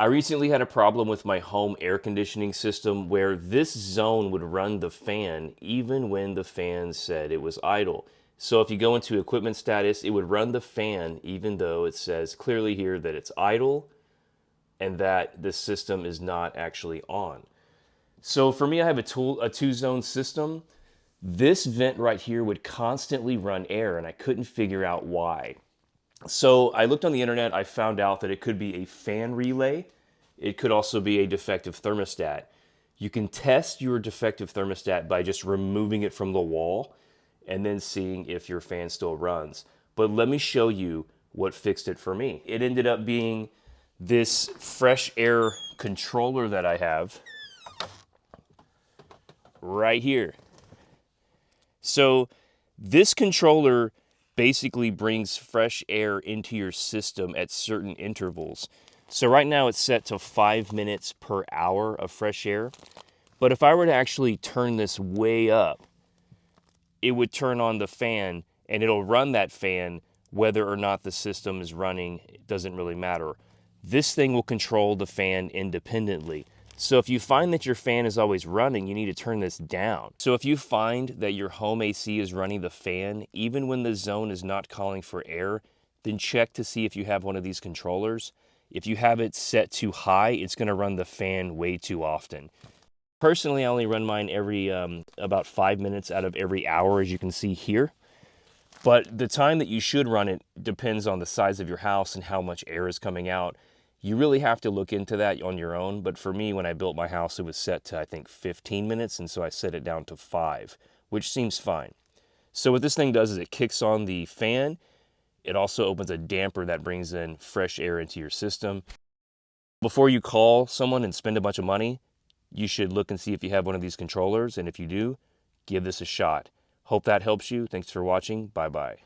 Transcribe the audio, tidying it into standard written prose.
I recently had a problem with my home air conditioning system where this zone would run the fan even when the fan said it was idle. So if you go into equipment status, it would run the fan even though it says clearly here that it's idle and that the system is not actually on. So for me, I have a two-zone system. This vent right here would constantly run air and I couldn't figure out why. So I looked on the internet, I found out that it could be a fan relay. It could also be a defective thermostat. You can test your defective thermostat by just removing it from the wall and then seeing if your fan still runs. But let me show you what fixed it for me. It ended up being this fresh air controller that I have right here. So this controller basically brings fresh air into your system at certain intervals. So right now it's set to 5 minutes per hour of fresh air. But if I were to actually turn this way up, it would turn on the fan and it'll run that fan whether or not the system is running. It doesn't really matter. This thing will control the fan independently. So if you find that your fan is always running, you need to turn this down. So if you find that your home AC is running the fan, even when the zone is not calling for air, then check to see if you have one of these controllers. If you have it set too high, it's gonna run the fan way too often. Personally, I only run mine every about 5 minutes out of every hour, as you can see here. But the time that you should run it depends on the size of your house and how much air is coming out. You really have to look into that on your own. But for me, when I built my house, it was set to, I think, 15 minutes. And so I set it down to 5, which seems fine. So what this thing does is it kicks on the fan. It also opens a damper that brings in fresh air into your system. Before you call someone and spend a bunch of money, you should look and see if you have one of these controllers. And if you do, give this a shot. Hope that helps you. Thanks for watching. Bye-bye.